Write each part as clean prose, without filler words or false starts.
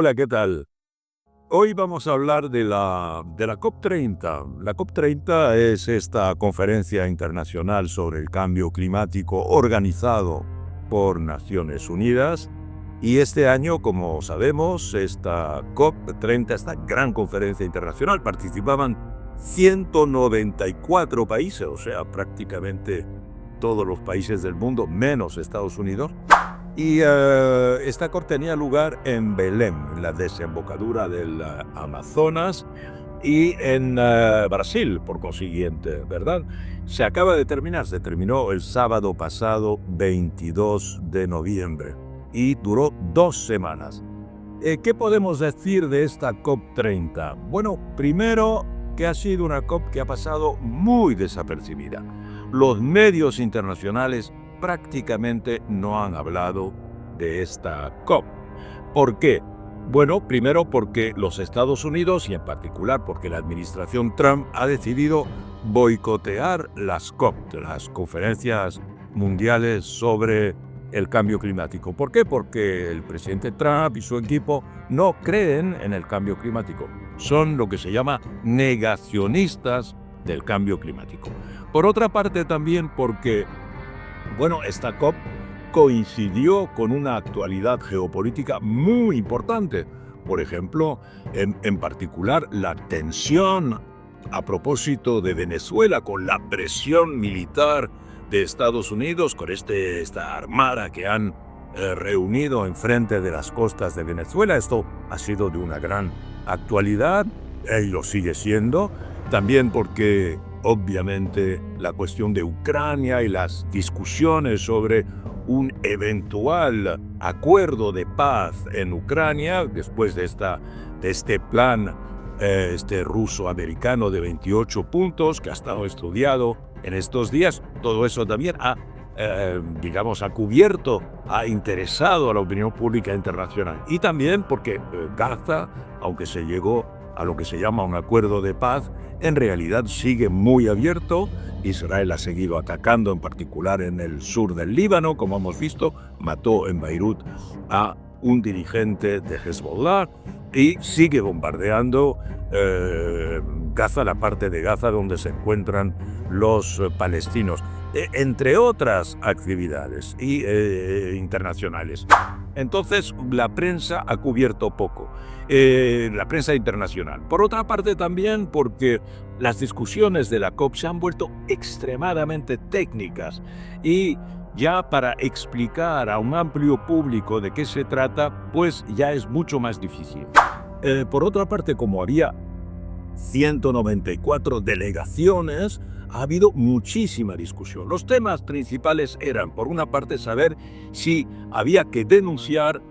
Hola, ¿qué tal? Hoy vamos a hablar de la COP30. La COP30 es esta conferencia internacional sobre el cambio climático organizado por Naciones Unidas. Y este año, como sabemos, esta COP30, esta gran conferencia internacional, participaban 194 países, o sea, prácticamente todos los países del mundo, menos Estados Unidos. Y esta COP tenía lugar en Belém, en la desembocadura del Amazonas, y en Brasil, por consiguiente, ¿verdad? Se terminó el sábado pasado, 22 de noviembre, y duró 2 semanas. ¿Qué podemos decir de esta COP30? Bueno, primero que ha sido una COP que ha pasado muy desapercibida. Los medios internacionales prácticamente no han hablado de esta COP. ¿Por qué? Bueno, primero porque los Estados Unidos, y en particular porque la administración Trump, ha decidido boicotear las COP, las conferencias mundiales sobre el cambio climático. ¿Por qué? Porque el presidente Trump y su equipo no creen en el cambio climático. Son lo que se llama negacionistas del cambio climático. Por otra parte, también porque, bueno, esta COP coincidió con una actualidad geopolítica muy importante. Por ejemplo, en particular, la tensión a propósito de Venezuela, con la presión militar de Estados Unidos, con esta armada que han reunido enfrente de las costas de Venezuela. Esto ha sido de una gran actualidad y lo sigue siendo. También porque, obviamente, la cuestión de Ucrania y las discusiones sobre un eventual acuerdo de paz en Ucrania, después de este plan ruso-americano de 28 puntos que ha estado estudiado en estos días. Todo eso también ha cubierto, ha interesado a la opinión pública internacional. Y también porque Gaza, aunque se llegó a lo que se llama un acuerdo de paz, en realidad sigue muy abierto. Israel ha seguido atacando, en particular en el sur del Líbano, como hemos visto, mató en Beirut a un dirigente de Hezbollah y sigue bombardeando Gaza, la parte de Gaza donde se encuentran los palestinos, entre otras actividades internacionales. Entonces, la prensa ha cubierto poco, la prensa internacional. Por otra parte, también porque las discusiones de la COP se han vuelto extremadamente técnicas y ya para explicar a un amplio público de qué se trata, pues ya es mucho más difícil. Por otra parte, como había 194 delegaciones, ha habido muchísima discusión. Los temas principales eran, por una parte, saber si había que denunciar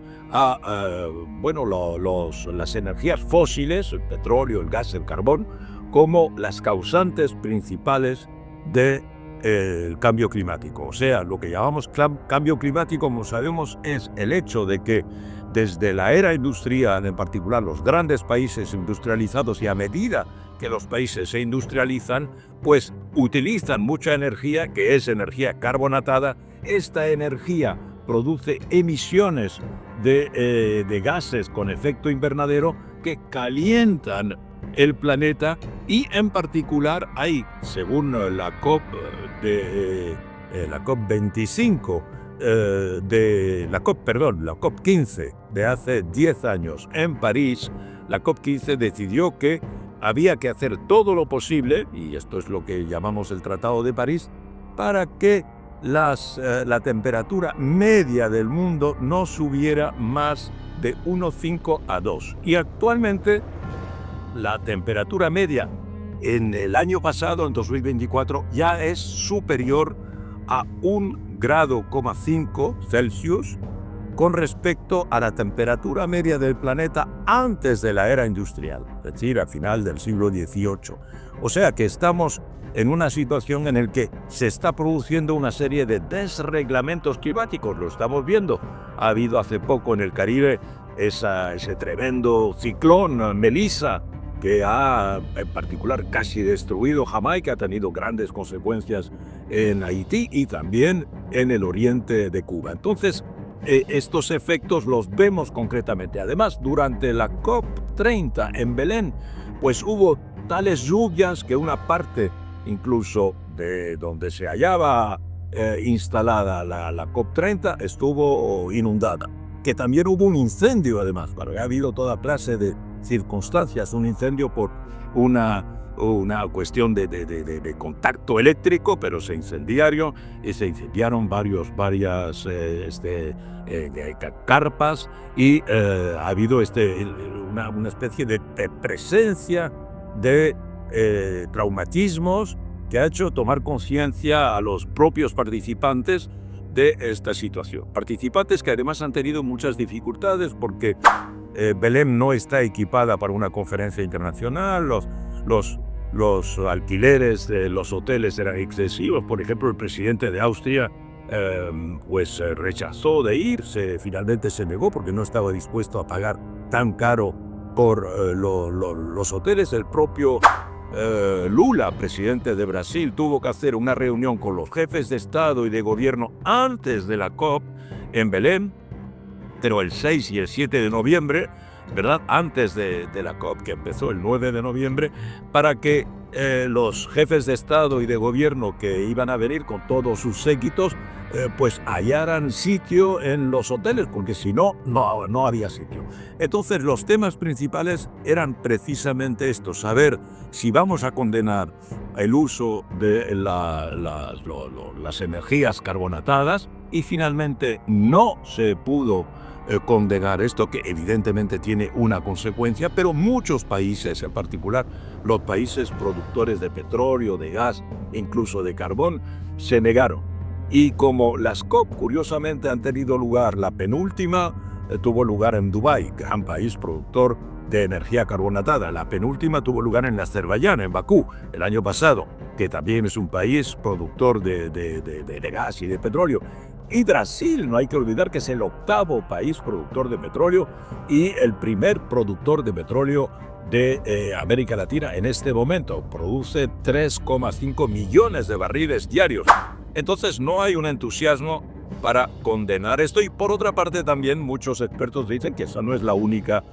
las energías fósiles, el petróleo, el gas, el carbón, como las causantes principales del cambio climático. O sea, lo que llamamos cambio climático, como sabemos, es el hecho de que desde la era industrial, en particular los grandes países industrializados, y a medida que los países se industrializan, pues utilizan mucha energía, que es energía carbonatada. Esta energía produce emisiones de gases con efecto invernadero que calientan el planeta, y en particular hay, según la COP25, la COP15 de hace 10 años en París, la COP15 decidió que había que hacer todo lo posible, y esto es lo que llamamos el Tratado de París, para que la temperatura media del mundo no subiera más de 1,5 a 2. Y actualmente la temperatura media en el año pasado, en 2024, ya es superior a 1,5 grado Celsius con respecto a la temperatura media del planeta antes de la era industrial, es decir, a final del siglo XVIII. O sea que estamos en una situación en la que se está produciendo una serie de desreglamentos climáticos. Lo estamos viendo. Ha habido hace poco en el Caribe ese tremendo ciclón Melissa, que ha en particular casi destruido Jamaica, ha tenido grandes consecuencias en Haití y también en el oriente de Cuba. Entonces, estos efectos los vemos concretamente. Además, durante la COP30 en Belén, pues hubo tales lluvias que una parte incluso de donde se hallaba instalada la COP30 estuvo inundada. Que también hubo un incendio, además, porque ha habido toda clase de circunstancias, un incendio por una cuestión de contacto eléctrico, pero se incendiaron y se incendiaron varias carpas y ha habido una especie de presencia de traumatismos que ha hecho tomar conciencia a los propios participantes de esta situación. Participantes que además han tenido muchas dificultades porque Belém no está equipada para una conferencia internacional, los alquileres de los hoteles eran excesivos. Por ejemplo, el presidente de Austria rechazó de ir, finalmente se negó porque no estaba dispuesto a pagar tan caro por los hoteles. El propio Lula, presidente de Brasil, tuvo que hacer una reunión con los jefes de Estado y de Gobierno antes de la COP en Belém, pero el 6 y el 7 de noviembre, ¿verdad? Antes de la COP, que empezó el 9 de noviembre, para que los jefes de Estado y de Gobierno que iban a venir con todos sus séquitos, pues hallaran sitio en los hoteles, porque si no, no había sitio. Entonces los temas principales eran precisamente esto: saber si vamos a condenar el uso de las energías carbonatadas, y finalmente no se pudo condenar esto, que evidentemente tiene una consecuencia, pero muchos países, en particular los países productores de petróleo, de gas, incluso de carbón, se negaron. Y como las COP curiosamente han tenido lugar, la penúltima tuvo lugar en Dubái, gran país productor de energía carbonatada. La penúltima tuvo lugar en Azerbaiyán, en Bakú, el año pasado, que también es un país productor de gas y de petróleo. Y Brasil, no hay que olvidar que es el 8º país productor de petróleo y el primer productor de petróleo de América Latina en este momento. Produce 3,5 millones de barriles diarios. Entonces no hay un entusiasmo para condenar esto, y por otra parte también muchos expertos dicen que esa no es la única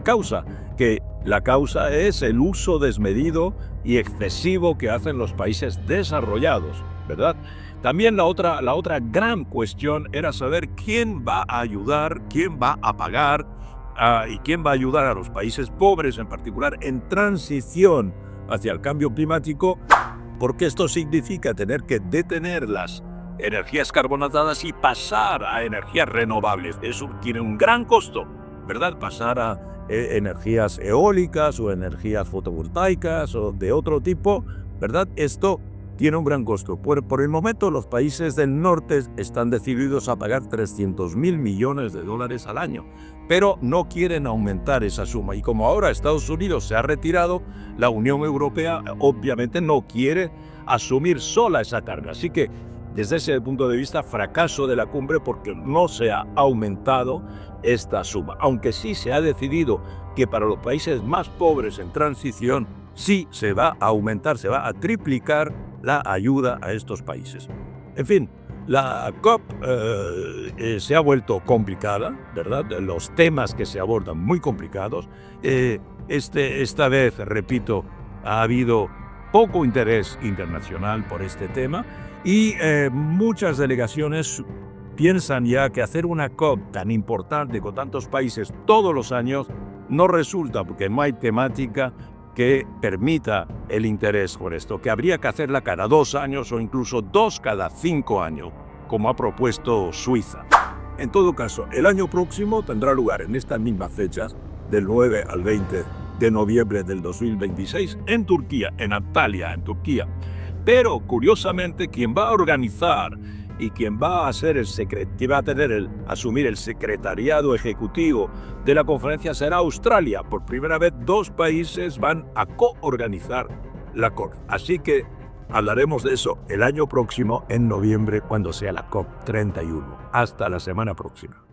causa, que la causa es el uso desmedido y excesivo que hacen los países desarrollados, ¿verdad? También la otra gran cuestión era saber quién va a ayudar, quién va a pagar y quién va a ayudar a los países pobres, en particular en transición hacia el cambio climático, porque esto significa tener que detener las energías carbonatadas y pasar a energías renovables. Eso tiene un gran costo, ¿verdad? Pasar a energías eólicas o energías fotovoltaicas o de otro tipo, ¿verdad? Esto tiene un gran costo. Por el momento, los países del norte están decididos a pagar $300.000 millones al año, pero no quieren aumentar esa suma. Y como ahora Estados Unidos se ha retirado, la Unión Europea obviamente no quiere asumir sola esa carga. Así que, desde ese punto de vista, fracaso de la cumbre, porque no se ha aumentado esta suma. Aunque sí se ha decidido que para los países más pobres en transición sí se va a aumentar, se va a triplicar la ayuda a estos países. En fin, la COP se ha vuelto complicada, ¿verdad? Los temas que se abordan muy complicados. Esta vez, repito, ha habido poco interés internacional por este tema, y muchas delegaciones piensan ya que hacer una COP tan importante con tantos países todos los años no resulta, porque no hay temática que permita el interés por esto, que habría que hacerla cada 2 años o incluso 2 cada 5 años, como ha propuesto Suiza. En todo caso, el año próximo tendrá lugar en estas mismas fechas, del 9 al 20 de noviembre del 2026, en Turquía, en Antalya, en Turquía. Pero, curiosamente, quien va a organizar y quien va a ser asumir el secretariado ejecutivo de la conferencia será Australia. Por primera vez, 2 países van a coorganizar la COP. Así que hablaremos de eso el año próximo, en noviembre, cuando sea la COP31. Hasta la semana próxima.